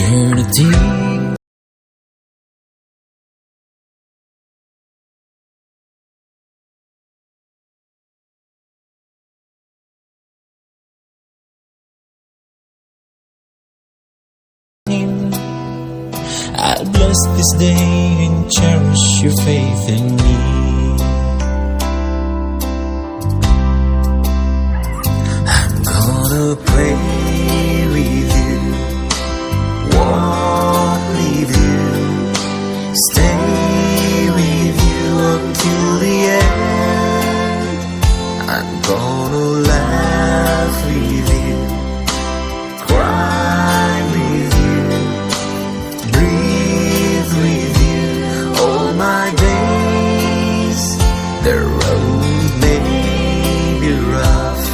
eternity. I'll bless this day and cherish your faith in me. I'm gonna pray with you, walk with you, stay with you until the end. I'm gonna laugh with you, cry with you, breathe with you all my days. The road may be rough,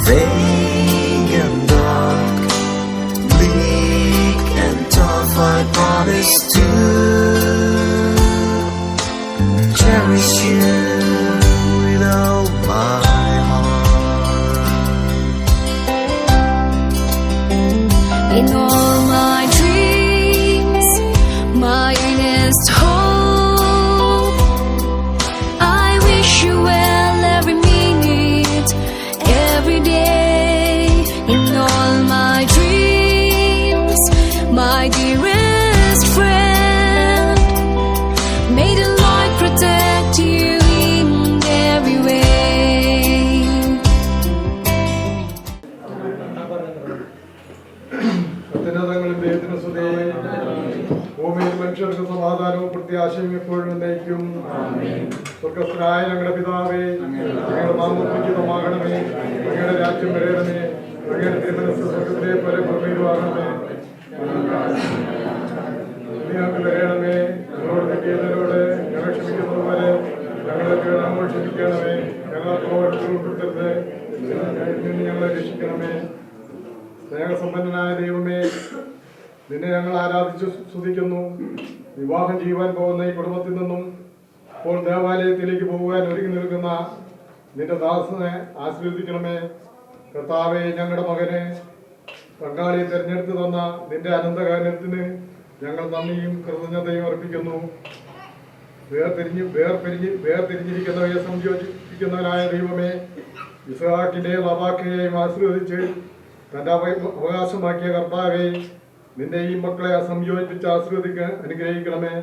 vague and dark, bleak and tough. I promise to cherish you with all my heart. In all my dreams, my earnest hope, I wish you well every minute, every day. In all my dreams, my dearest friend, may the Lord protect you in every way. അത്യുന്നതങ്ങളിൽ ദൈവത്തിന് സ്തുതി. ഭൂമിയിൽ മനുഷ്യർക്ക് സമാധാനവും പ്രത്യാശയും എപ്പോഴും നയിക്കും. സ്വർഗസ്ഥനായ ഞങ്ങളുടെ പിതാവേ, അങ്ങയുടെ നാമം പൂജിതമാകണമേ, അങ്ങയുടെ രാജ്യം വരേണമേ, അങ്ങയുടെ തിരുമനസ്സ് സ്വർഗത്തിലെ പോലെ ഭൂമിയിലുമാകണമേ. ഞങ്ങൾക്ക് വരേണമേ, ഞങ്ങളോട് തെറ്റിയവരോട് ഞങ്ങൾ ക്ഷമിക്കുന്നത് പോലെ ഞങ്ങളെ ഞങ്ങൾ ക്ഷമിക്കണമേ, ഞങ്ങൾക്ക് ഉൾപ്പെടുത്തരുത്, ഞങ്ങളെ രക്ഷിക്കണമേ. സ്നേഹസമ്പന്നനായ ദൈവമേ, നിന്നെ ഞങ്ങൾ ആരാധിച്ചു സ്തുതിക്കുന്നു. വിവാഹം ചെയ്യുവാൻ പോകുന്ന ഈ കുടുംബത്തിൽ നിന്നും ഇപ്പോൾ ദേവാലയത്തിലേക്ക് പോകുവാൻ ഒരുങ്ങി നിൽക്കുന്ന നിന്റെ ദാസനെ ആശീർവദിക്കണമേ. കർത്താവെ, ഞങ്ങളുടെ മകനെ പങ്കാളിയെ തിരഞ്ഞെടുത്ത് തന്ന നിന്റെ അനന്തകാര്യത്തിന് ഞങ്ങൾ നന്ദിയും കൃതജ്ഞതയും അർപ്പിക്കുന്നു. വേർതിരിഞ്ഞിരിക്കുന്നവയെ സംയോജിപ്പിക്കുന്നവനായ ദൈവമേ, ഇസ്ഹാക്കിന്റെയും റബാക്കയെയും ആശീർവദിച്ച് തന്റെ അവകാശമാക്കിയ കർത്താവെ, നിന്റെ ഈ മക്കളെ സംയോജിപ്പിച്ച് ആശീർവദിക്കാൻ അനുഗ്രഹിക്കണമേ.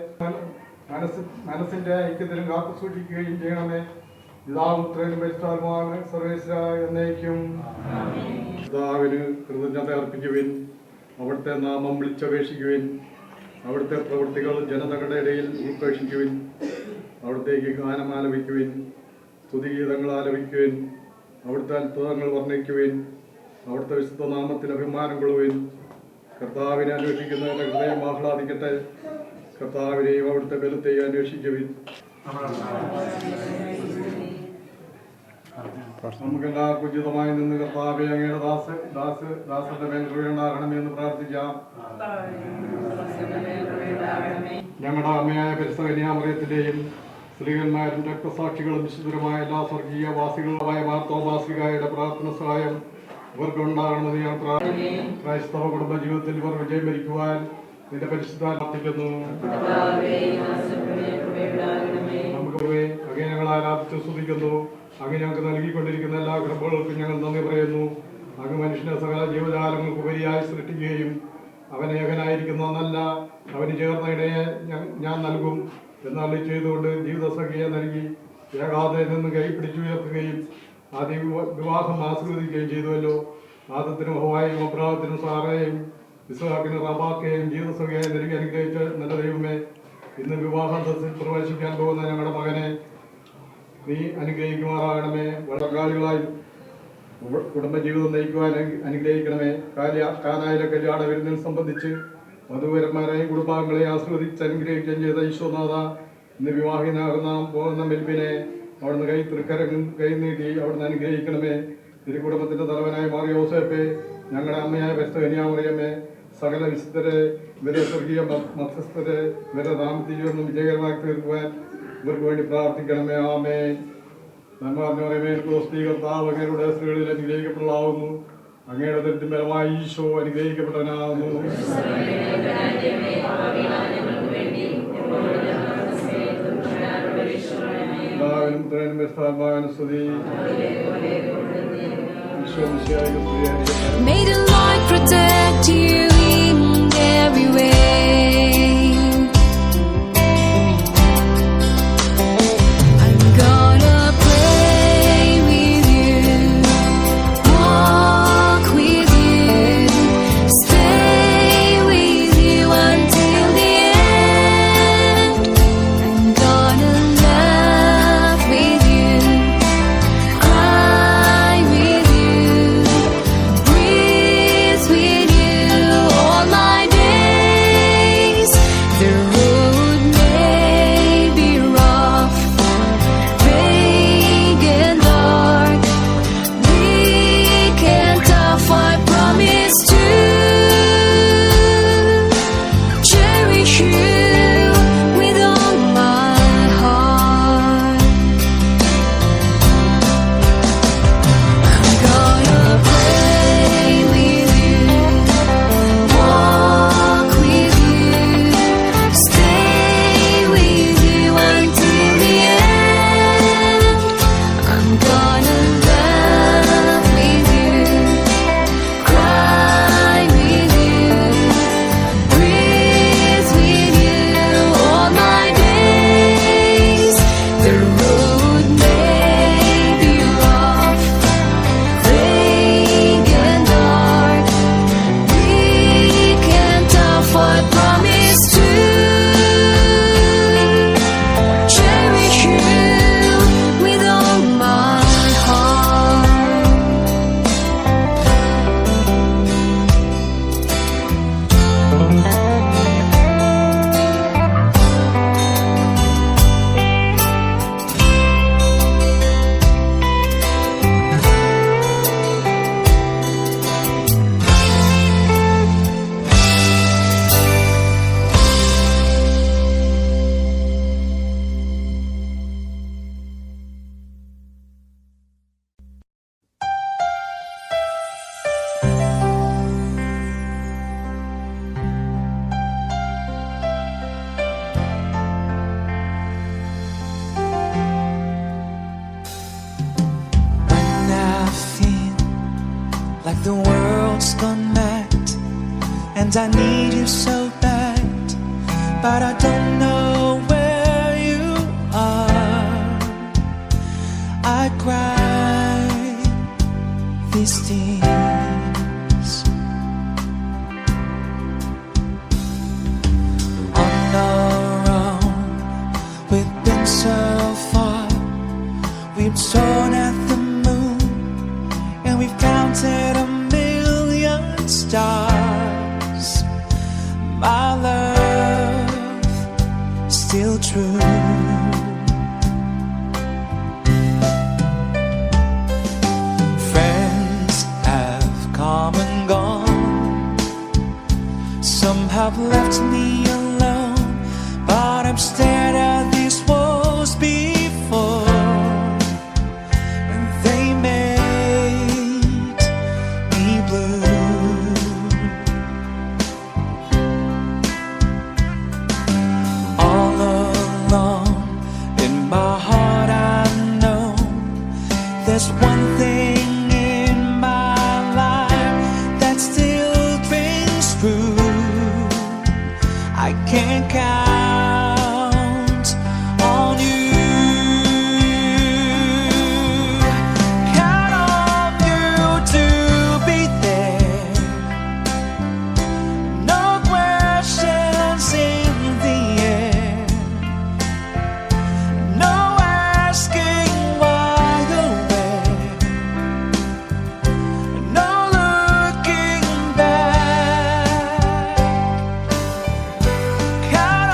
മനസ്സിന്റെ ഐക്യത്തിലും കാത്തു സൂക്ഷിക്കുകയും ചെയ്യണമേ. പിതാവും പുത്രനും പരിശുദ്ധാത്മാവുമാണ് സർവേശ്വര എന്നേക്കും. പിതാവിന് കൃതജ്ഞത അർപ്പിക്കുവിൻ, അവിടുത്തെ നാമം വിളിച്ചപേക്ഷിക്കുവിൻ, അവിടുത്തെ പ്രവൃത്തികൾ ജനതകളുടെ ഇടയിൽ ഉദ്ഘോഷിക്കുവിൻ, അവിടത്തേക്ക് ഗാനം ആലപിക്കുവിൻ, സ്തുതിഗീതങ്ങൾ ആലപിക്കുവിൻ, അവിടുത്തെ അത്ഭുതങ്ങൾ വർണ്ണിക്കുവിൻ, അവിടുത്തെ വിശുദ്ധ നാമത്തിൽ അഭിമാനം കൊള്ളുവിൻ. കർത്താവിനെ അന്വേഷിക്കുന്നവരുടെ ഹൃദയം ആഹ്ലാദിക്കട്ടെ, കർത്താവിനെയും അവിടുത്തെ ബലത്തെയും അന്വേഷിക്കുവിൻ. നമുക്കെല്ലാവർക്കും ഉചിതമായി നിന്ന് കർത്താവെ, അങ്ങയുടെ ദാസന്റെ മേൽ കൃപയുണ്ടാകണമെന്ന് പ്രാർത്ഥിക്കാം. ഞങ്ങളുടെ അമ്മയായ പരിശുദ്ധ കന്യാമറിയത്തിന്റെയും സ്ത്രീകന്മാരും രക്തസാക്ഷികളും വിശുദ്ധരുമായ എല്ലാ സ്വർഗീയ വാസികളുമായ മാർത്തോമാസികായുടെ പ്രാർത്ഥന സഹായം ഇവർക്കുണ്ടാകണമെന്ന് ഞാൻ ക്രൈസ്തവ കുടുംബ ജീവിതത്തിൽ ഇവർ വിജയം വരിക്കുവാൻ നിന്റെ പരിശുദ്ധ പ്രാർത്ഥിക്കുന്നു. നമുക്ക് അങ്ങേ ഞങ്ങൾ ആരാധിച്ച് സ്തുതിക്കുന്നു. അങ്ങ് ഞങ്ങൾക്ക് നൽകിക്കൊണ്ടിരിക്കുന്ന എല്ലാ കൃപകൾക്കും ഞങ്ങൾ നന്ദി പറയുന്നു. അങ്ങ് മനുഷ്യനെ സകല ജീവജാലങ്ങൾക്ക് ഉപരിയായി സൃഷ്ടിക്കുകയും അവൻ ഏകനായിരിക്കുന്നതല്ല, അവന് ചേർന്ന ഇടയെ ഞാൻ നൽകും എന്നറിയി ചെയ്തുകൊണ്ട് ജീവിതസഖിയെ നൽകി ഏകാതയിൽ നിന്ന് കൈപിടിച്ചുയർത്തുകയും ആദ്യ വിവാഹം ആസ്വദിക്കുകയും ചെയ്തുവല്ലോ. ആദത്തിനും ഹവായും അബ്രാഹത്തിനും സാറയെയും ഇസ്ഹാക്കിനും റബാക്കയെയും ജീവിതസഖിയായി നൽകി അനുഗ്രഹിച്ച് നല്ല ദൈവമേ, ഇന്ന് വിവാഹത്തിൽ പ്രവേശിക്കാൻ പോകുന്ന ഞങ്ങളുടെ മകനെ നീ അനുഗ്രഹിക്കുമാറാകണമേ. പങ്കാളികളായി കുടുംബജീവിതം നയിക്കുവാൻ അനുഗ്രഹിക്കണമേ. കാനായിലെ കല്യാണ വിരുന്നിൽ സംബന്ധിച്ച് വധുവരന്മാരെയും കുടുംബാംഗങ്ങളെ ആസ്വദിച്ച് അനുഗ്രഹിക്കുകയും ചെയ്ത ഈശോനാഥ, ഇന്ന് വിവാഹിതനാകുന്ന പോകുന്ന മെൽബിനെ അവിടുന്ന് കൈ നീട്ടി അവിടുന്ന് അനുഗ്രഹിക്കണമേ. തിരുക്കുടുംബത്തിന്റെ തലവനായ മാറിയ യോസേപ്പെ, ഞങ്ങളുടെ അമ്മയായ പരിശുദ്ധ കന്യാമറിയമേ, സകല വിശുദ്ധരെ, ഇവരെ സ്വർഗീയ മധ്യസ്ഥരെ, ഇവരെ ദാമ്പത്യജീവനം വിജയകരമാക്കി തീർക്കുവാൻ ഇവർക്ക് വേണ്ടി പ്രാർത്ഥിക്കണമേ. ആമേൻ. നന്മ പറഞ്ഞവരെ ക്രിസ്തീ കർത്താവ് അങ്ങയുടെ സ്ത്രീകളിൽ അനുഗ്രഹിക്കപ്പെടാവുന്നു. അങ്ങയുടെ ദരിദ്രമായ ഈശോ അനുഗ്രഹിക്കപ്പെട്ടവനാകുന്നു. പിതാവിനും പുത്രനും പരിശുദ്ധാത്മാവിനും സ്തുതി. ഈശോ മിശിഹായ്ക്ക് സ്തുതിയായിരിക്കട്ടെ. May the Lord protect you in every way. I'm gonna pray with you, walk with you, stay with you until the end. I'm gonna laugh with you, cry with you, breathe with you all my days. The road may be rough, vague and dark, weak and tough. I promise to cherish you with all my heart. I'm gonna pray with you, walk with you, stay with you until the end. I'm gonna laugh with you, cry with you, breathe with you all my days. The road may be rough, vague and dark, weak and tough. I promise to cherish you with all my heart. When I feel like the world's gone mad and I need you so bad, but I don't know where you are, I cry these tears. On our own, we've been so far. We've torn at the moon and we've counted a million stars. My love, still true. Friends have come and gone. Some have left me alone, but I've stared at these walls before. They made me blue. All along in my heart I know there's one thing in my life that still rings true. I can't count on you. Count on you to be there. No questions in the air. No asking why or where. No looking back. Count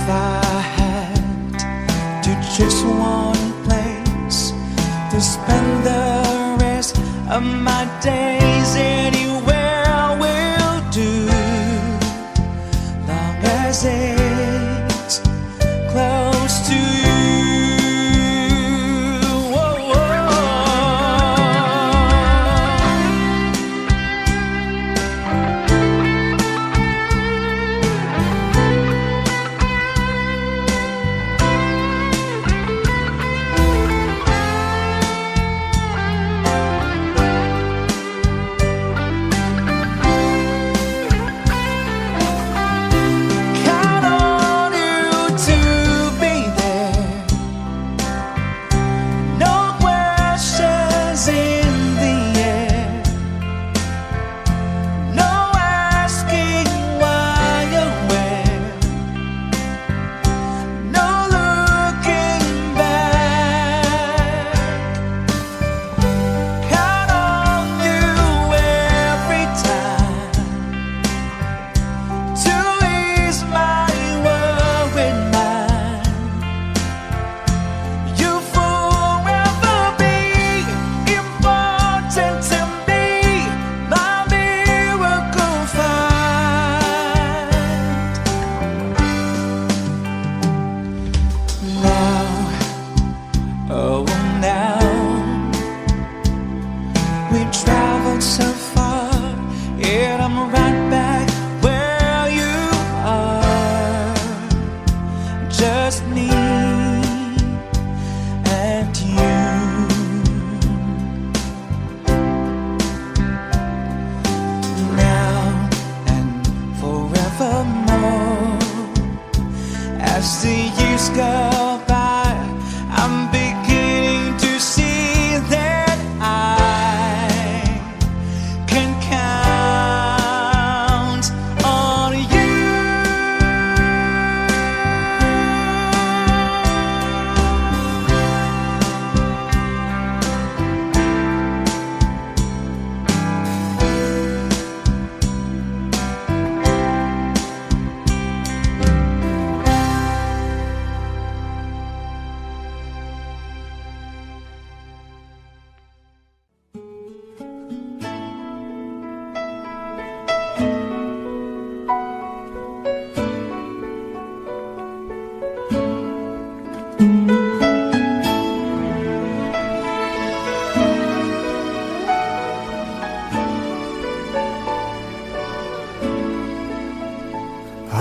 If I had to choose one place to spend the rest of my days, anywhere will do, long as it's close to you. As the years go by, I'm beginning to see that I can count on you.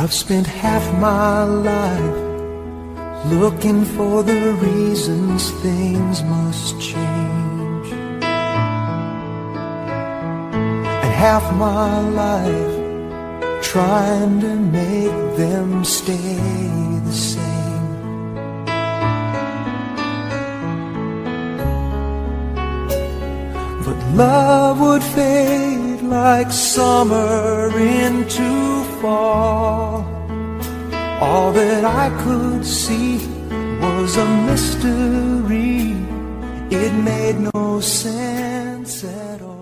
I've spent half my life looking for the reasons things must change, and half my life trying to make them stay the same. But love would fade like summer into fall. All that I could see was a mystery. It made no sense at all.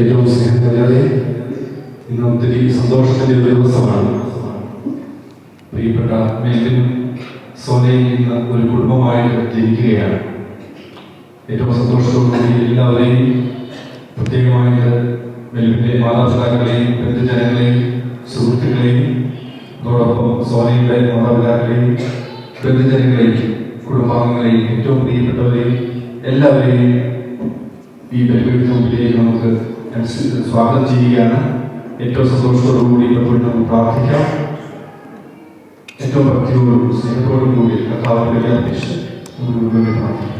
ഏറ്റവും സ്നേഹത്തോടെ ഇന്ന് ഒത്തിരി സന്തോഷത്തിന്റെ ഒരു ദിവസമാണ്. പ്രിയപ്പെട്ട മെൽവിനും സോനയും ഇന്ന് ഒരു കുടുംബമായിട്ട് ജനിക്കുകയാണ്. ഏറ്റവും സന്തോഷത്തോടുകൂടി എല്ലാവരെയും, പ്രത്യേകമായിട്ട് മെൽവിന്റെ മാതാപിതാക്കളെയും ബന്ധുജനങ്ങളെയും സുഹൃത്തുക്കളെയും അതോടൊപ്പം സോനയുടെ മാതാപിതാക്കളെയും ബന്ധുജനങ്ങളെയും കുടുംബാംഗങ്ങളെയും ഏറ്റവും പ്രിയപ്പെട്ടവരെയും എല്ലാവരെയും ഈ ബലിപീഠത്തിന് മുമ്പിലേക്ക് നമുക്ക് സ്വാഗതം ചെയ്യുകയാണ്. ഏറ്റവും സന്തോഷത്തോടുകൂടി ഇപ്പോൾ നമുക്ക് പ്രാർത്ഥിക്കാം. ഏറ്റവും ഭക്തിയോടും സ്നേഹത്തോടും കൂടി കർത്താവിന്റെ അപേക്ഷിച്ച് നമുക്ക് പ്രാർത്ഥിക്കാം.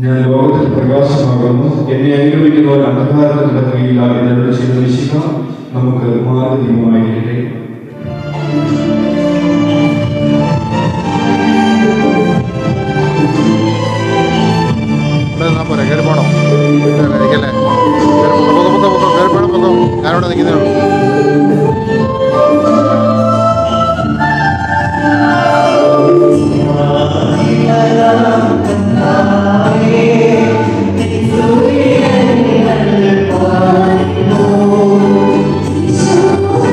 ഞാൻ ലോകത്തിൽ പ്രകാശമാകുന്നു. എന്നെ അനുഗമിക്കുന്നവർ അന്ധകാരത്തിൽ കിടക്കുകയില്ല എന്നോട് ചെയ്ത വിശ്വാസം നമുക്ക് മാർഗദീപമായിരിക്കട്ടെ. കയറി പോണോ? എനിക്കല്ലേ ഞാനിവിടെ നിൽക്കുന്നേ ഉള്ളൂ.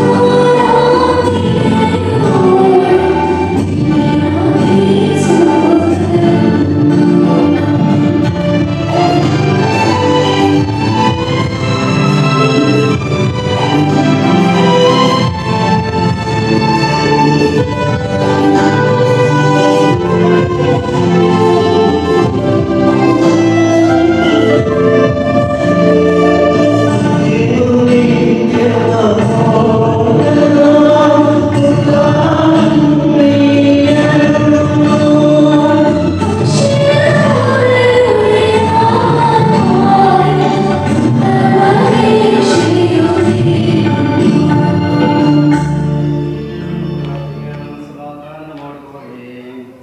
Oh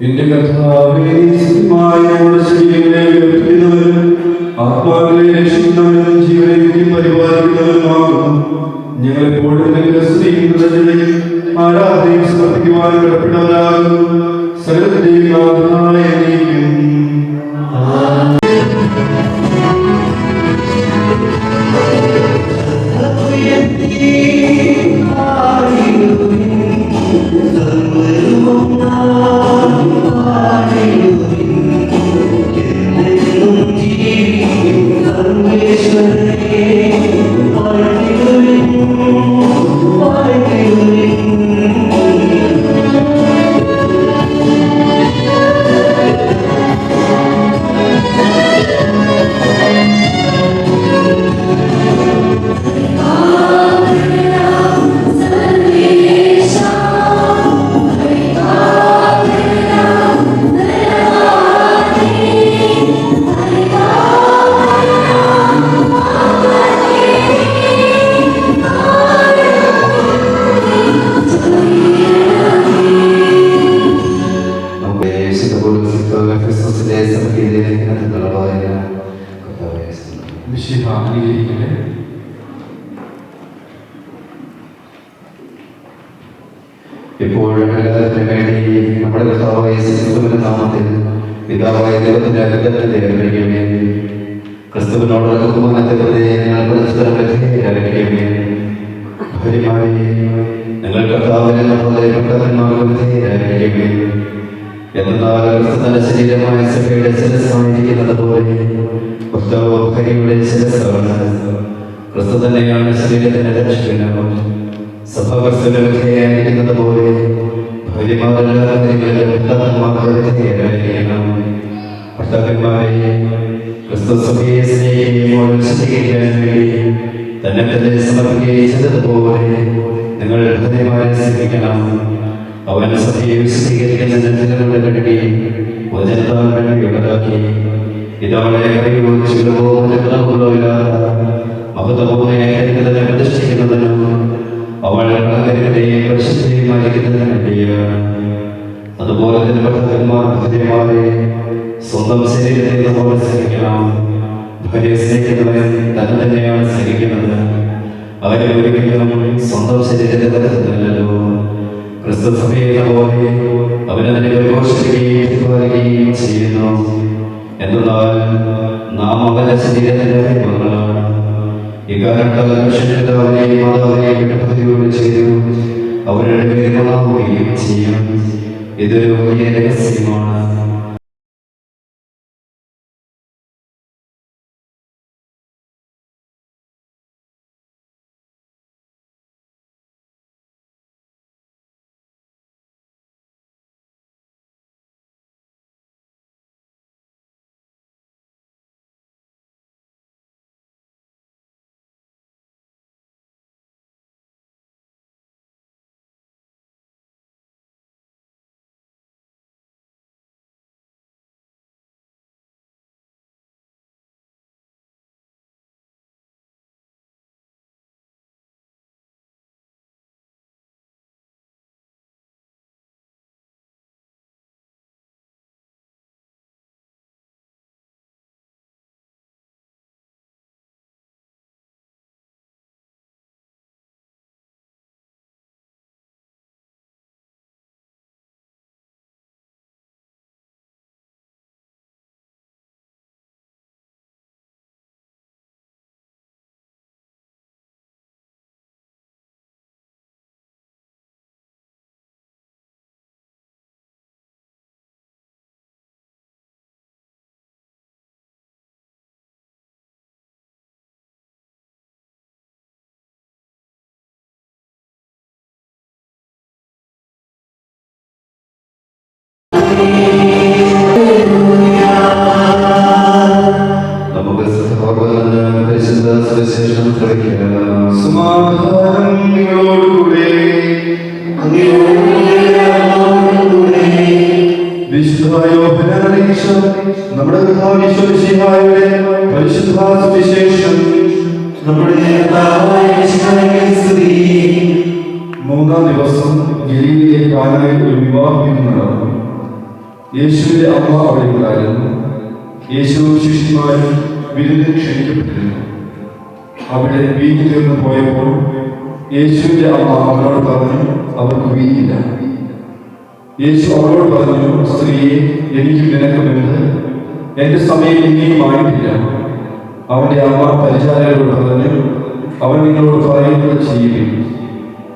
എന്റെ കർത്താവേ, സത്യമായ നമ്മുടെ ശരീരങ്ങളെ ഉയർത്തുന്നവനും ആത്മാവിനെ രക്ഷിക്കുന്നവനും ജീവനെ നിത്യം പരിപാലിക്കുന്നവനുമാകുന്നു. ഞങ്ങളെപ്പോഴും നിന്റെ സ്തുതിയും ആരാധനയും സമർപ്പിക്കുവാൻ കടപ്പെട്ടവരാകുന്നു. സകലത്തിന്റെയും നാഥനായ നീക്കും ഇപ്പോഴും എല്ലാത്തിനും വേണ്ടി നമ്മുടെ കർത്താവായ ക്രിസ്തുവിന്റെ നാമത്തിൽ പിതാവായ ദൈവത്തിന്റെ അനുഗ്രഹത്തെ അറിയിക്കണമേ. ക്രിസ്തുവിനോടുള്ള ബഹുമാനത്തെ പ്രതി ഞങ്ങൾ പരസ്പരം വിധേയരായിരിക്കണമേ. ഭാര്യമാരെ, നിങ്ങൾ കർത്താവിനെ പോലെ ഭർത്താക്കന്മാർക്ക് വിധേയരായിരിക്കണമേ. എന്നാൽ ക്രിസ്തു തന്റെ ശരീരമായ സഭയുടെ ശിരസ്സായിരിക്കുന്നത് പോലെ ഭർത്താവ് ഭാര്യയുടെ ശിരസ്സാണ്. ക്രിസ്തു തന്നെയാണ് ശരീരത്തിന്റെ രക്ഷകനും. സഭ ക്രിസ്തുവിന്റെ വിധേയരായിരിക്കുന്നത് പോലെ ഭാര്യമാരെല്ലാവരും ഭർത്താക്കന്മാർക്ക് വിധേയരായിരിക്കണം. ഭർത്താക്കന്മാരെ, ക്രിസ്തു സഭയെ സ്നേഹിക്കുകയും വിശദീകരിക്കാൻ വേണ്ടി തന്നെ സമർപ്പിക്കുകയും ചെയ്തതുപോലെ നിങ്ങൾ ഭാര്യമാരെ സ്നേഹിക്കണം. അവൻ സഭയെ വിശദീകരിക്കുന്നതിനുള്ള കഴുകി വചനത്താൽ വേണ്ടിയുള്ളതാക്കി ഇതവളെ മഹത്വപൂർണ്ണയായിരിക്കുന്നതിനെ പ്രതിഷ്ഠിക്കുന്നതിനും അവൾ കളങ്കരയുടെയും പരിശുദ്ധയുമായിരിക്കുന്നതിന് വേണ്ടിയാണ്. അതുപോലെ തന്നെ ഭർത്താക്കന്മാർ ഭാര്യമാരെ സ്വന്തം ശരീരത്തെ പോലെ സ്നേഹിക്കണം. ഭാര്യയെ സ്നേഹിക്കുന്നവൻ തന്നെ തന്നെയാണ് സ്നേഹിക്കുന്നത്. അവരെ ഒരിക്കലും സ്വന്തം ശരീരത്തെ വരുത്തുന്നില്ലല്ലോ. ക്രിസ്തു സഭയെ പോലെ അവനതിനെ പരിപോഷിപ്പിക്കുകയും പരിപാലിക്കുകയും ചെയ്യുന്നു. എന്നാൽ നാം അവന്റെ ശരീരത്തിന്റെ അഭിമുഖങ്ങളാണ്. ഇക്കാരണത്താൽ മനുഷ്യനെല്ലാവരെയും മാതാവിനെയും വിട്ടുപതിയോട് ചെയ്തു അവരുടെ പേര് മാവുകയും ചെയ്യും. ഇതൊരു വലിയ രഹസ്യമാണ്. നമുക്ക് സഹോദരന് പരിശുദ്ധ സുവിശേഷം ശ്രവിക്കാം. സമാധാനം നിങ്ങളോടുകൂടെ. വിശുദ്ധ യോഹന്നാൻ അറിയിച്ച നമ്മുടെ കർത്താവ് യേശുമിശിഹായുടെ പരിശുദ്ധ സുവിശേഷം. മൂന്നാം ദിവസം ഗലീലയിലെ കാനായിൽ ഒരു വിവാഹം നടന്നു. യേശുവിന്റെ അമ്മ അവിടെ ഉണ്ടായിരുന്നു. യേശുവും ശിഷ്യന്മാരും വിരുന്നിന് ക്ഷണിക്കപ്പെട്ടിരുന്നു. അവിടെ വീഞ്ഞു തീർന്നു പോയപ്പോൾ യേശുവിന്റെ അമ്മ അവനോട് പറഞ്ഞു, അവർക്ക് വീഞ്ഞില്ല. യേശു അവളോട് പറഞ്ഞു, സ്ത്രീയെ, എനിക്കും നിനക്കും എന്ത്? എന്റെ സമയം ഇനിയും ആയിട്ടില്ല. അവന്റെ അമ്മ പരിചാരകരോട് പറഞ്ഞു, അവൻ നിങ്ങളോട് പറയുന്നത് ചെയ്യുകയും.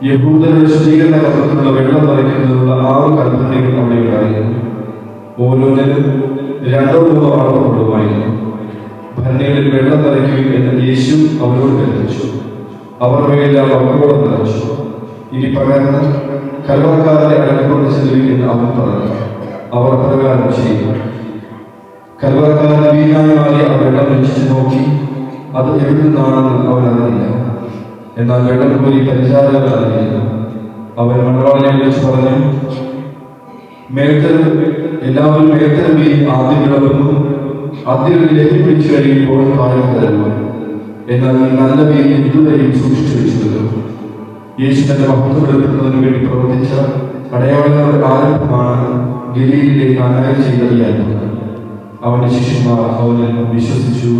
യഹൂദരുടെ ശുദ്ധീകരണ കർമ്മത്തിനുള്ള വെള്ളം നിറയ്ക്കുന്നതിനുള്ള 6 കൽപ്പനകൾ അവിടെ ഉണ്ടായിരുന്നു. ഓരോന്നിനും 2-3 അളവ് കൊള്ളുമായിരുന്നു. ഭരണികളിൽ വെള്ളം നിറയ്ക്കുകയും എന്ന് യേശു അവരോട് കൽപ്പിച്ചു. അവർ അവയെല്ലാം അവരോട് നിറച്ചു. ഇനി പകർന്ന് കൽവക്കാരെ അടക്കൊണ്ട് ചെല്ലുമെന്ന് അവൻ പറഞ്ഞു. അവർ പ്രകാരം ചെയ്തു. കൽവക്കാരൻ വീഞ്ഞായി മാറി ആ വെള്ളം രുചിച്ചു നോക്കി. അത് എവിടെ നിന്നാണെന്ന് അവൻ അറിയില്ല. എന്നാൽ വെള്ളം കോരി പരിചാരകർ അറിഞ്ഞിരുന്നു. അവൻ മണവാളിനെ വിളിച്ചു പറഞ്ഞു, എല്ലാവരും മേൽത്തരം വീഞ്ഞ് ആദ്യം വിളമ്പുന്നു, ആദ്യം ലഹരി പിടിച്ചു കഴിയുമ്പോൾ താഴെ തരുന്നു. എന്നാൽ ഈ നല്ല വീഞ്ഞ് ഇതുവരെയും സൂക്ഷിച്ചു വെച്ചിരുന്നു. യേശു തന്റെ മഹത്വം വെളിപ്പെടുത്തുന്നതിന് വേണ്ടി പ്രവർത്തിച്ച അടയാളങ്ങളുടെ ആരംഭമാണ് ഗലീലയിലെ കാനായിൽ ചെയ്ത ഈ അത്ഭുതം. അവന്റെ ശിഷ്യന്മാർ അവനിൽ വിശ്വസിച്ചു.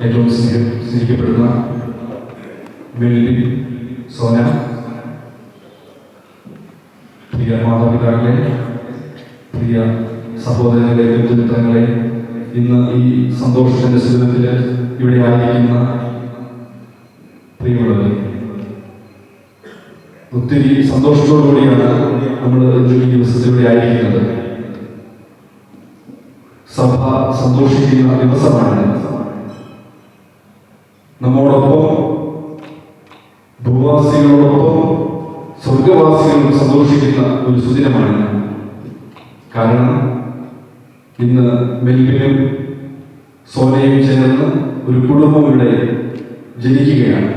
ഏറ്റവും സ്നേഹിക്കപ്പെടുന്ന വെള്ളി സോന, പ്രിയ മാതാപിതാക്കളെ, പ്രിയ സഹോദരങ്ങളെ, ബന്ധുമിത്രങ്ങളെ, ഇന്ന് ഈ സന്തോഷത്തിന്റെ സുദിനത്തിൽ ഇവിടെ ആയിരിക്കുന്ന പ്രിയമുള്ളവരെ, ഒത്തിരി സന്തോഷത്തോടുകൂടിയാണ് നമ്മൾ ഈ ദിവസത്തിലൂടെ ആയിരിക്കുന്നത്. സഭ സന്തോഷിക്കുന്ന ദിവസമാണ്. നമ്മോടൊപ്പം ഭൂവാസികളോടൊപ്പം സ്വർഗവാസികളും സന്തോഷിക്കുന്ന ഒരു സുദിനമാണ്. കാരണം ഇന്ന് മെൽബിനും സോനയും ചേർന്ന് ഒരു കുടുംബം ഇവിടെ ജനിക്കുകയാണ്.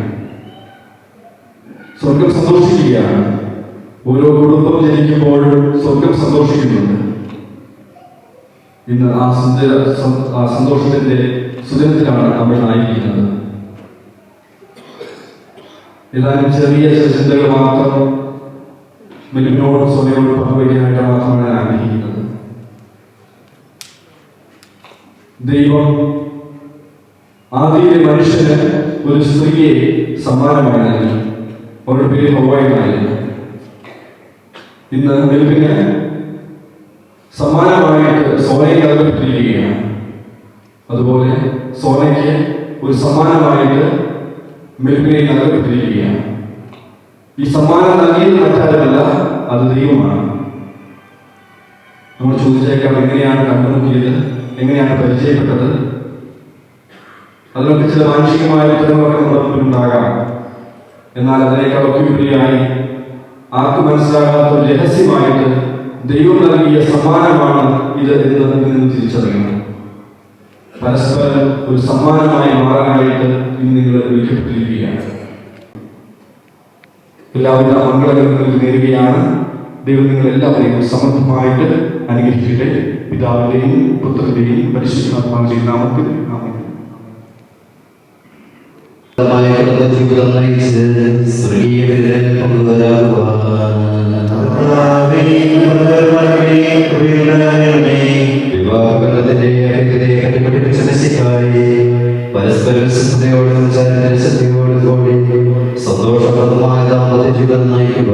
സ്വർഗം സന്തോഷിക്കുകയാണ്. ഓരോ കുടുംബം ജനിക്കുമ്പോഴും സ്വർഗം സന്തോഷിക്കുന്നുണ്ട്. ഇന്ന് ആ സന്തോഷത്തിന്റെ സുദിനത്തിലാണ് നമ്മൾ ആയിരിക്കുന്നത്. ഏതാനും ചെറിയ ചിന്തകൾ മാത്രം മെൽബിനോടും സോനയോടും പങ്കുവയ്ക്കാനായിട്ട് മാത്രമാണ് ഞാൻ ആഗ്രഹിക്കുന്നത്. ദൈവം ആദ്യത്തെ മനുഷ്യന് ഒരു സ്ത്രീയെ സമ്മാനമായി നൽകി. അവരുടെ പേര് ഹവ്വായിരുന്നു. ഇന്ന് മെൽബിന് സമ്മാനമായിട്ട് സോനയെ നൽകപ്പെട്ടിരിക്കുകയാണ്. അതുപോലെ സോനയ്ക്ക് ഒരു സമ്മാനമായിട്ട് മെൽബിനെ നൽകപ്പെട്ടിരിക്കുകയാണ്. ഈ സമ്മാനം നൽകിയത് മറ്റാരുമല്ല, അത് ദൈവമാണ്. നമ്മൾ ചോദിച്ചേക്കാം, എങ്ങനെയാണ് കണ്ടുമുട്ടിയത്, എങ്ങനെയാണ് പരിചയപ്പെട്ടത്? അതിനൊക്കെ ചില മാനുഷികമായ ഉത്തരവൊക്കെ നമ്മുടെ മുമ്പിലുണ്ടാകാം. എന്നാൽ അതിനേക്കാളൊക്കെ ഉപരിയായി ആർക്കും മനസ്സിലാകാത്ത ഒരു രഹസ്യമായിട്ട് ദൈവം നൽകിയ സമ്മാനമാണ് ഇത് എന്ന് നിന്ന് തിരിച്ചറിയണം. പരസ്പരം ഒരു സമ്മാനമായി മാറാനായിട്ട് ഇന്ന് നിങ്ങൾ വിളിക്കപ്പെട്ടിരിക്കുകയാണ്. എല്ലാവിധ മംഗളങ്ങളും നേരുകയാണ്. ദൈവം നിങ്ങൾ എല്ലാവരെയും സമൃദ്ധമായിട്ട് അനുഗ്രഹിക്കട്ടെ. പിതാവിന്റെയും പുത്രന്റെയും പരിശുദ്ധാത്മാവിന്റെയും നാമത്തിൽ ആമേൻ. ജീവിതം നയിച്ച് സ്വർഗീയ വിവാഹബന്ധത്തിന്റെ കെട്ടിപ്പിടിപ്പിച്ച മെസ്സിക്കായി പരസ്പര വിശ്വസ്തയോടും ശക്തിയോടും കൂടി സന്തോഷപ്രദമായ ദാമ്പത്യ ജീവിതം നയിക്കുക.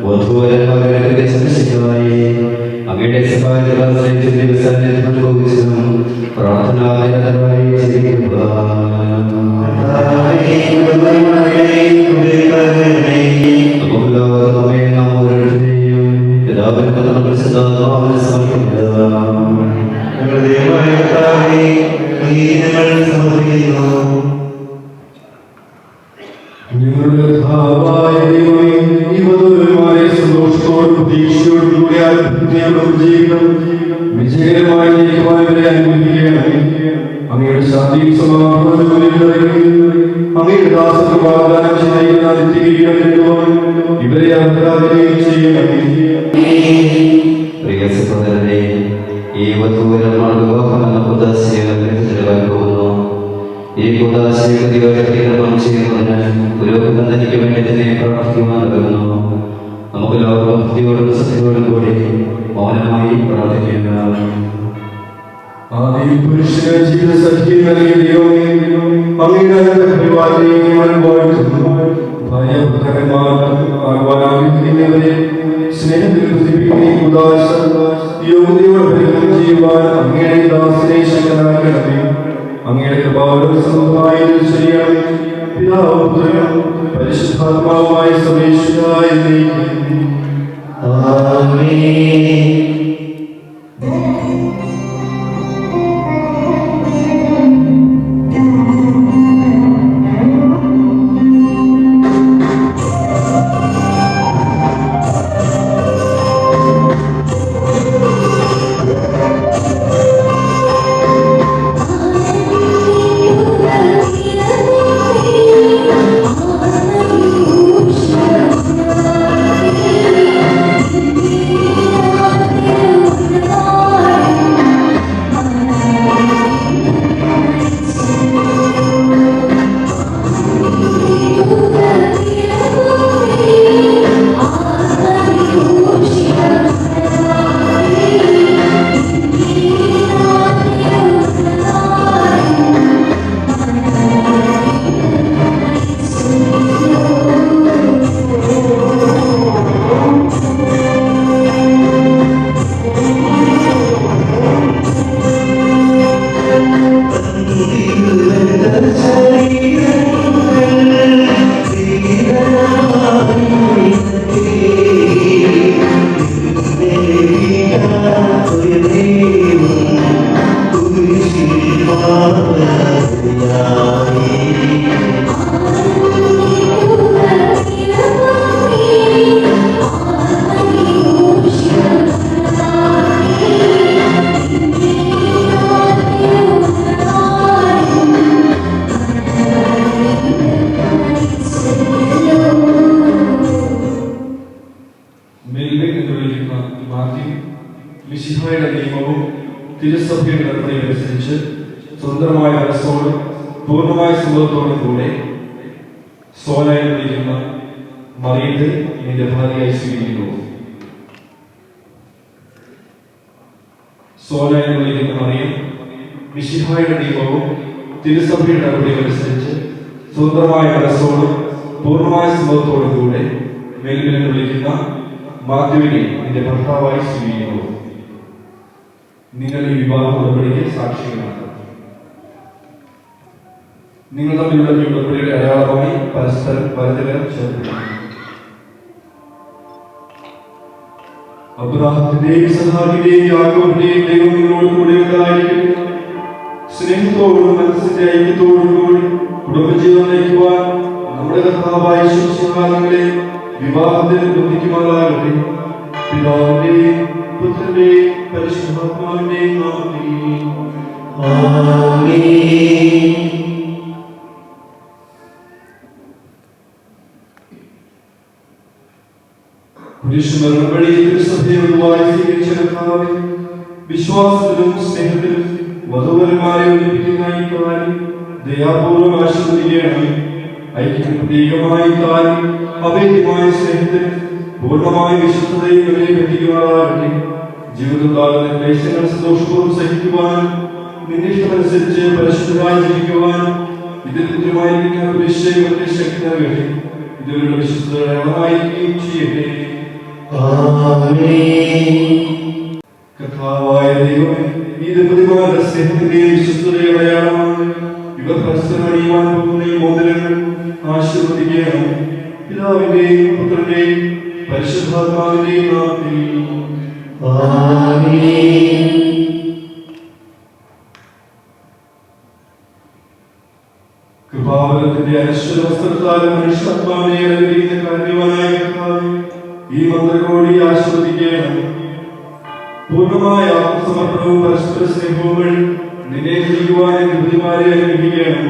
വധുവരന്മാരെ സംരക്ഷിക്കായി അങ്ങയുടെ പ്രാർത്ഥനാനിരതരായി ജീവിക്കുക. പിതാവിനും പുത്രനും പരിശുദ്ധാത്മാവിനും സമർപ്പിക്കുക. ഞങ്ങളുടെ കർത്താവായ ദൈവമേ, ഈ വധുവരന്മാരെ സന്തോഷത്തോടും പ്രതീക്ഷയോടും കൂടി ആത്മഹത്യയോടും വിജയകരമായി ജയിക്കുവാൻ അനുഗ്രഹിക്കണമേ. അങ്ങയുടെ ശാന്തിയും സമാധാനവും അങ്ങയുടെ ദാസർക്ക് വാഗ്ദാനം ചെയ്യുന്ന നിത്യകിരീടം ഇവരെ അർഹരാകുകയും ചെയ്യണമേ. പ്രിയ സഹോദരനെ, ഈ വധൂവരന്മാർ വിവാഹം എന്ന കൂദാശയെ ചെലവാൻ പോകുന്നു. ഈ കൂദാശയെ ദൈവം ചെയ്യുന്നതിന് പുരോഹിതൻ തനിക്ക് വേണ്ടി തന്നെ പ്രാർത്ഥിക്കുവാൻ നൽകുന്നു. നമുക്ക് എല്ലാവർക്കും ഭക്തിയോടും സത്യത്തോടും കൂടി മൗനമായി പ്രാർത്ഥിക്കുക. ആദ്യം പുരുഷന് ജീവിത സഖ്യം നൽകിയ ദൈവമേ, അങ്ങയുടെ പരിപാലനയെ വാഴ്ത്തുന്നു. ഭാര്യഭർത്താക്കന്മാരെ സ്നേഹത്തിൽ പ്രസിപ്പിക്കുന്ന ഉദാശ യോഗ്യതയോടെ പരിഗണന ചെയ്യുവാൻ അങ്ങയുടെ ദാസനെ ശക്തനാക്കണമേ. അങ്ങയുടെ കൃപാവരം സമൃദ്ധമായി ചെയ്യണമേ. പിതാവും പുത്രനും പരിശുദ്ധാത്മാവുമായ സർവേശ്വരായ ദൈവമേ, ആമേൻ. മിശിഹായുടെ നിയമവും തിരുസഭയുടെ നടപടിയനുസരിച്ച് സ്വന്തമായ മനസ്സോടും പൂർണ്ണമായ സമ്മതത്തോടും കൂടെ സോനായി വിളിക്കുന്ന മറിയത്തെ നിന്റെ ഭാര്യയായി സ്വീകരിക്കുന്നു. സോനായി വിളിക്കുന്ന മറിയം മിശിഹായുടെ നിയമവും തിരുസഭയുടെ നടപടിയനുസരിച്ച് സ്വന്തമായ മനസ്സോടും പൂർണ്ണമായ സമ്മതത്തോടും കൂടെ മെൽവിനെ വിളിക്കുന്ന മാധുവിനെ നിന്റെ ഭർത്താവായി സ്വീകരിക്കുന്നു. നിങ്ങൾ ഈ വിവാഹ ഉടമ്പടിക്ക് സാക്ഷികളാണ്. നിങ്ങൾ തമ്മിലുള്ള ഈ ഉടമ്പടിയുടെ അടയാളമായി പരസ്പരം പരതരം ചേർത്തിട്ടുണ്ട്. അബ്രാഹത്തിന്റെയും ഇസഹാക്കിന്റെയും യാക്കോബിന്റെയും ദൈവം നിങ്ങളോട് കൂടെ ഉണ്ടായിരിക്കും. സ്നേഹത്തോടും മനസ്സിന്റെ ഐക്യത്തോടും കൂടി കുടുംബജീവൻ നയിക്കുവാൻ നമ്മുടെ കർത്താവായ ശുശ്രൂഷകളെ വിവാഹത്തിന് ബന്ധിക്കുമാറാകട്ടെ. പിതാവിന്റെയും പുത്രന്റെയും പരിശുദ്ധാത്മാവിന്റെയും നാമത്തിൽ ആമേൻ. പുരുഷന്മാർ വഴി തിരുസഭയെ പൊതുവായി സ്വീകരിച്ച കർത്താവേ, വിശ്വാസത്തിലും സ്നേഹത്തിലും വധൂവരന്മാരെ ഒന്നിപ്പിക്കുന്ന ഈ കാര്യം ദയാപൂർവ്വം ആശീർവദിക്കണമേ. ഐക്യത്തിന് പ്രതീകമായ കാര്യം അഭേദ്യമായ സ്നേഹത്തിന് പൂർണ്ണമായ വിശ്വസ്തതയും അവരെ ബന്ധിക്കുമാറാകട്ടെ. ജീവിതകാലത്തെ ക്ലേശങ്ങൾ സന്തോഷപൂർവ്വം സഹിക്കുവാനും നിന്റെ ഇഷ്ടമനുസരിച്ച് പരിശുദ്ധമായി ജീവിക്കുവാനും ഇതിൽ പുത്രമായിരിക്കുന്ന പുരുഷന്റെ ശക്തി നൽകട്ടെ. ഇതുവരുടെ വിശ്വസ്തയുടെ അളവായിരിക്കുകയും ചെയ്യട്ടെ. കർത്താവായ ദൈവമേ, ഈ ദമ്പതിമാരുടെ സ്നേഹത്തിന്റെയും വിശ്വസ്തതയുടെ അടയാളമാണ്. ഇവർ പരസ്പരം അണിയുവാൻ പോകുന്ന ഈ മോതിരങ്ങൾ ആശീർവദിക്കണം. പിതാവിന്റെയും പുത്രന്റെയും പരിശുദ്ധാത്മാവിന്റെയും നാമത്തിൽ ആമേൻ. പൂർണ്ണമായ ആത്മസമർപ്പണവും പരസ്പര സ്നേഹവും വഴി നിന്നെ ജീവിക്കുവാനും ബുദ്ധിമാരെ അനുഗ്രഹിക്കണം.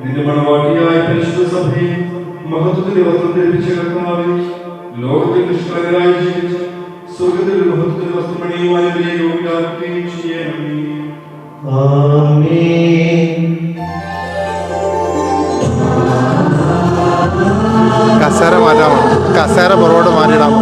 നിന്റെ മണവാട്ടിയായ പരിശുദ്ധ സഭയെ മഹത്വത്തിന്റെ വസ്ത്രം ധരിപ്പിച്ച കർത്താവേ, ലോകത്തിൽ നിഷ്കളങ്കരായി ജീവിച്ച സ്വർഗത്തിൽ മഹത്വത്തിന്റെ വസ്ത്രമണിയുവാനും യോഗ്യരാക്കുകയും ചെയ്യണമേ. കസേര മാറ്റാമോ? കസേര പുറകോട്ട് മാറ്റിയിടാമോ?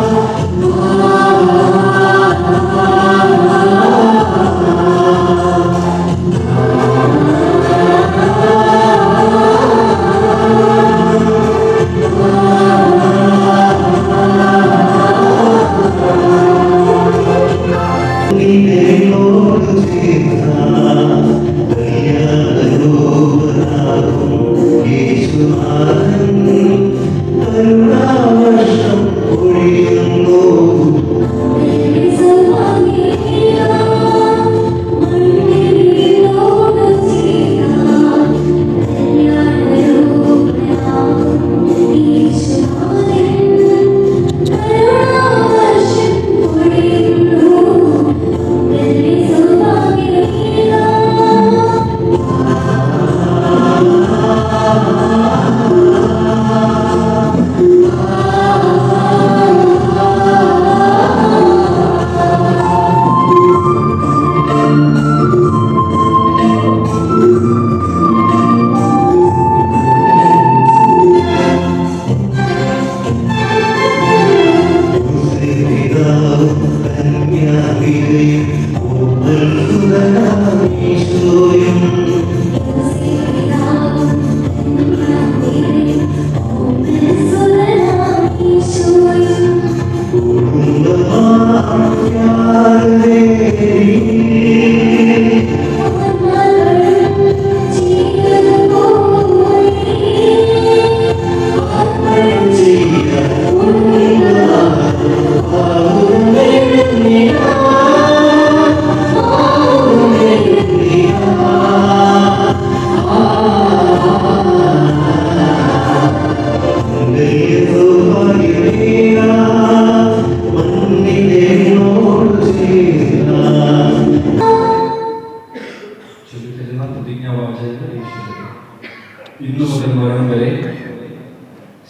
ഇന്നു മുതൽ മരണം വരെ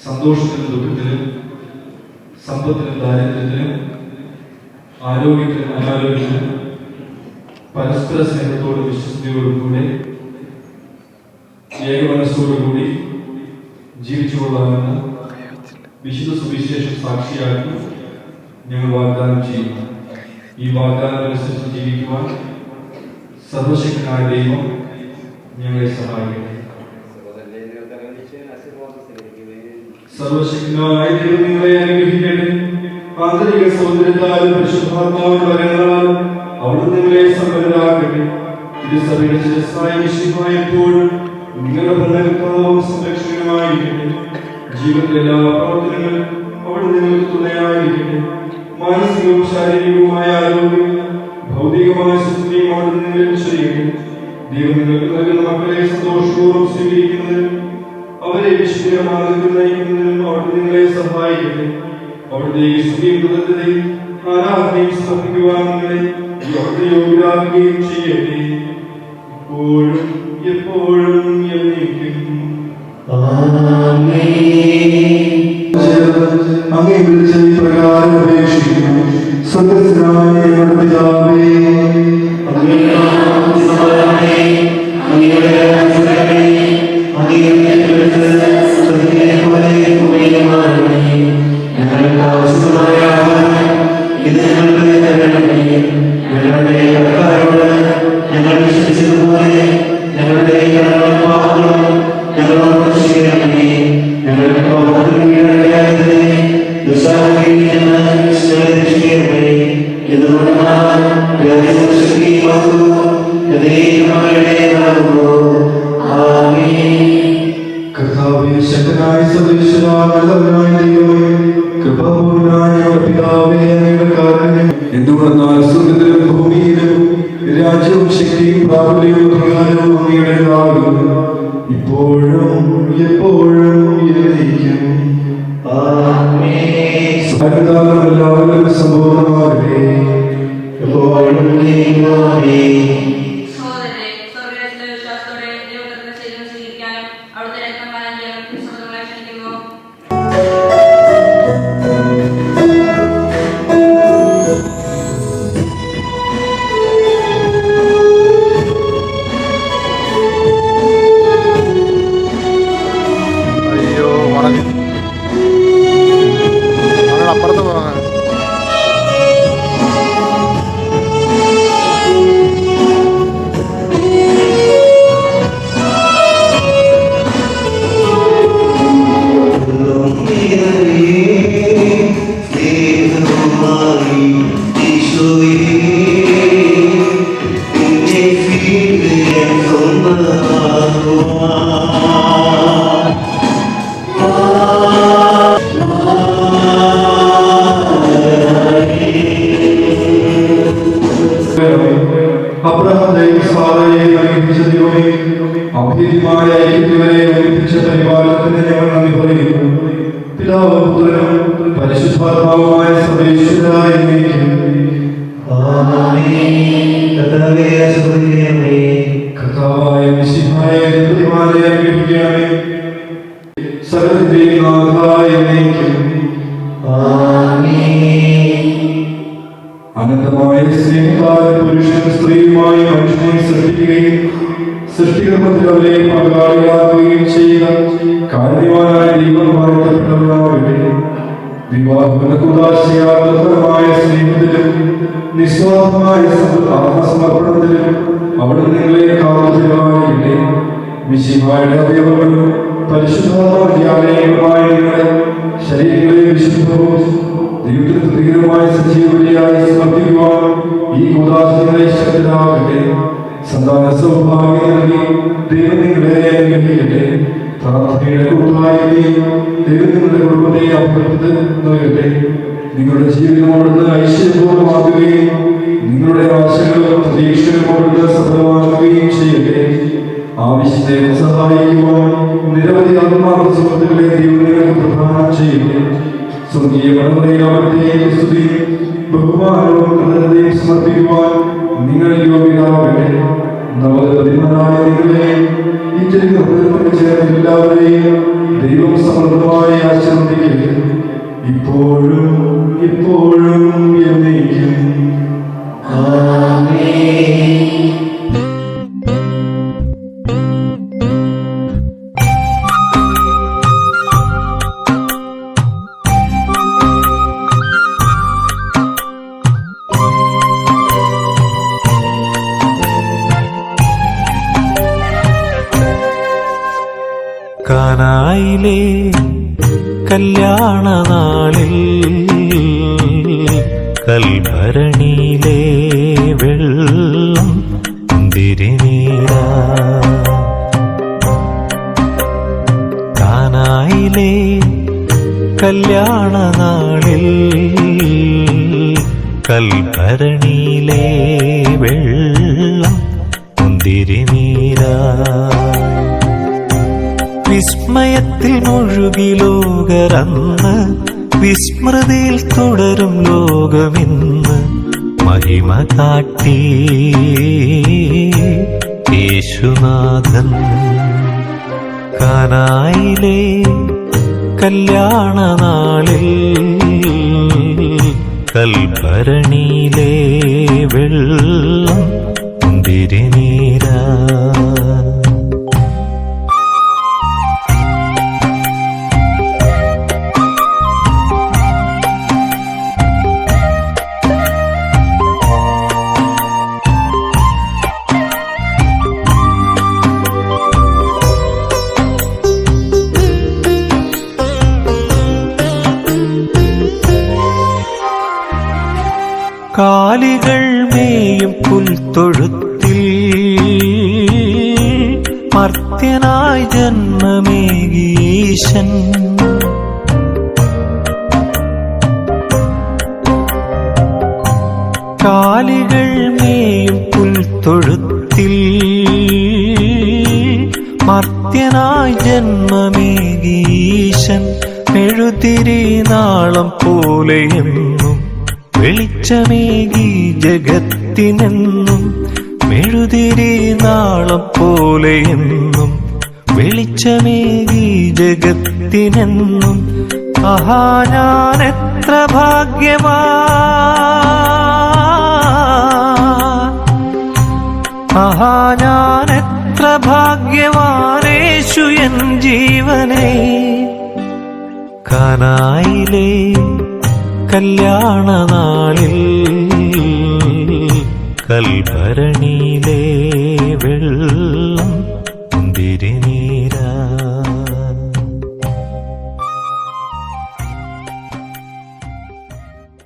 സന്തോഷത്തിലും ദുഃഖത്തിലും സമ്പത്തിലും ദാരിദ്ര്യത്തിലും ആരോഗ്യത്തിലും അനാരോഗ്യത്തിലും പരസ്പര സ്നേഹത്തോടും വിശ്വസ്തയോടും കൂടെ ഏകമനസ്സോടുകൂടി ജീവിച്ചു കൊള്ളാമെന്ന് വിശുദ്ധ സുവിശേഷം സാക്ഷിയാക്കി ഞങ്ങൾ വാഗ്ദാനം ചെയ്യുന്നു. ഈ വാഗ്ദാനമനുസരിച്ച് ജീവിക്കുവാൻ സർവശക്തനായ ദൈവം ഞങ്ങളെ സഹായിക്കട്ടെ. സർവശക്തനായ ദൈവം നിങ്ങളെ അനുഗ്രഹിക്കട്ടെ. ആന്തരിക സൗന്ദര്യത്താലും പരിശുദ്ധാത്മാവിന്റെ വരങ്ങളാലും അവിടുന്ന് നിങ്ങളെ സമ്പന്നരാക്കട്ടെ. തിരുസഭയുടെ ശിരസ്സായ മിശിഹായ എപ്പോഴും നിങ്ങളുടെ ഭരണകർത്താവും സംരക്ഷകനുമായിരിക്കട്ടെ. ജീവിതത്തിലെ എല്ലാ പ്രവർത്തനങ്ങളും അവിടുന്ന് നിങ്ങൾക്ക് തുണയായിരിക്കട്ടെ. മാനസികവും ശാരീരികവുമായ ആരോഗ്യം ഭൗതികമായ സുസ്ഥിതിയും അവിടുന്ന് നിങ്ങൾക്ക് ചെയ്യട്ടെ. ദൈവം നിങ്ങൾക്ക് നൽകുന്ന മക്കളെ സന്തോഷപൂർവ്വം സ്വീകരിക്കുന്നതിനും അവരെ വിശുദ്ധമാർഗത്തിൽ നയിക്കുന്നതിനും അവിടുന്ന് നിങ്ങളെ സഹായിക്കട്ടെ. അവിടുത്തെ ഈ സ്തുതിയും കൃതജ്ഞതയും ആരാധനയും സമർപ്പിക്കുവാൻ നിങ്ങളെ അവിടുത്തെ യോഗ്യരാക്കുകയും ചെയ്യട്ടെ. ഇപ്പോഴും എപ്പോഴും എന്നേക്കും. അങ്ങേ വിളിച്ച ഈ പ്രകാരം അപേക്ഷിക്കുന്നു. സ്വർഗ്ഗസ്ഥനായ ഞങ്ങളുടെ പിതാവേ, ഞങ്ങൾ വിശ്വസിച്ചതുപോലെ ഞങ്ങളുടെ കർത്താവേ, ശക്തനായ സർവ്വേശ്വരായ നല്ലവനായ ദൈവമേ, കൃപാപൂർണ്ണനായ ഞങ്ങളുടെ പിതാവേ, അങ്ങയുടെ കാരുണ്യം എന്തുകൊണ്ടെന്നാൽ സ്വർഗ്ഗത്തിലും ഭൂമിയിലും രാജ്യവും ശക്തിയും പ്രാബല്യവും അധികാരവും അങ്ങയുടേതാകുന്നു, ഇപ്പോഴും എപ്പോഴും എന്നേക്കും. എല്ലാവരും സമ്പൂർണ്ണമാകട്ടെ. സഹോദരരെ, സ്വർഗ്ഗരാജ്യത്തിലെ വിശ്വാസത്തോടെ ദൈവത്തിന്റെ ശരീരം സ്വീകരിക്കാനും അവിടുത്തെ രക്തം പാനം ചെയ്യാനും ക്രിസ്തുമതങ്ങളെ ക്ഷണിക്കുന്നു. അയ്യോ വളഞ്ഞു അവിടെ അപ്പുറത്ത് പോകാൻ അബ്രഹാമിനെയും സാറയെയും അനുഗ്രഹിച്ച ദൈവമേ, അഭേദ്യമായ ഐക്യത്തിവരെ ഒരുമിപ്പിച്ച പരിപാലനത്തിന് ഞങ്ങൾ നന്ദി പറയുന്നു. പിതാവും പുത്രനും പരിശുദ്ധാത്മാവുമായ സർവേശ്വരായ കർത്താവായ മിശിഹായ ദൈവത്തിമാരെ അനുഗ്രഹിക്കണമേ. സകലത്തിന്റെയും നാഥായ അനന്തമായ സ്നേഹത്താൽ പുരുഷനും സ്ത്രീയുമായി മനുഷ്യനെ സൃഷ്ടിക്കുകയും സൃഷ്ടികർമ്മത്തിൽ അവരെ പങ്കാളിയാക്കുകയും ചെയ്ത കാരുണ്യവാനായ ദൈവം വാഴ്ത്തപ്പെട്ടവനാകട്ടെ. വിവാഹമായ സ്നേഹത്തിലും നിസ്വാർത്ഥമായ ആത്മസമർപ്പണത്തിലും അവിടെ നിങ്ങളെ കാത്തുപാലിക്കട്ടെ. മിശിഹായുടെ അവയവങ്ങളും പരിശുദ്ധാത്മാവിന്റെ നിങ്ങളുടെ ശരീരങ്ങളെ വിശുദ്ധവും ദൈവത്തിന് പ്രിയമായ സജീവതയായി സമർപ്പിക്കുവാൻ ഈ കൂദാശകളെ ശക്തരാകട്ടെ. സന്താന സൗഭാഗ്യം നൽകി ദൈവം നിങ്ങളെ അനുഗ്രഹിക്കട്ടെ. പ്രാർത്ഥനയുടെ കൂട്ടായ്മയും ദൈവം നിങ്ങളുടെ കുടുംബത്തെ അഭിവൃദ്ധി നൽകട്ടെ. നിങ്ങളുടെ ജീവിതം അവിടുന്ന് ഐശ്വര്യപൂർണ്ണമാക്കുകയും നിങ്ങളുടെ ആശകളും പ്രതീക്ഷകളും അവിടുന്ന് സഫലമാക്കുകയും ചെയ്യട്ടെ. ആവശ്യത്തെ സഹായിക്കുവാൻ നിരവധി ആത്മാർത്ഥ സുഹൃത്തുക്കളെ ദൈവം നിങ്ങൾക്ക് പ്രദാനം ചെയ്യട്ടെ. സ്വർഗീയ മണവറയിലെ സ്തുതി ബഹുമാനവും കൃതജ്ഞതയും സമർപ്പിക്കുവാൻ നിങ്ങൾ യോഗ്യരാകട്ടെ. നവദമ്പതിമാരായ നിങ്ങളെ ഈ ചരിത്രത്തിൽ ചേർന്ന എല്ലാവരെയും ദൈവം സമൃദ്ധമായി ആശീർവദിക്കട്ടെ. ഇപ്പോഴും ഇപ്പോഴും എന്നേക്കും ആമേൻ. കാനായിലെ കല്യാണ നാളിൽ കൽഭരണിയിലെ വെള്ളം തിരുനീരാ. കാനായിലെ കല്യാണ നാളിൽ കൽഭരണിയിലെ വെള്ളം തിരുനീരാ. വിസ്മയത്തിൽ മുഴുകി ലോകരന്ന് വിസ്മൃതിയിൽ തുടരും ലോകമിന്ന് മഹിമ കാട്ടി യേശുനാഥൻ. കാനായിലെ കല്യാണ നാളിൽ കൽഭരണിയിലെ വെള്ളം തിരുനീരാ. കാലികൾ മേയും പുൽത്തൊഴുത്തിൽ മർത്യനായി ജന്മമേകീശൻ. കാലികൾ മേയും പുൽത്തൊഴുത്തിൽ മർത്യനായി ജന്മമേകീശൻ. മെഴുതിരി നാളം പോലെയെന്നും വെളിച്ചമേകി ജഗത്ത് ജഗത്തിനെന്നും മെഴുതിരി നാളം പോലെയെന്നും വെളിച്ചമേകി ജഗത്തിനെന്നും ആഹാ ഞാനെത്ര ഭാഗ്യവാൻ, ആഹാ ഞാനെത്ര ഭാഗ്യവാനേശു എൻ ജീവനെ. കാനായിലെ കല്യാണനാളിൽ കൽഭരണിയിലെ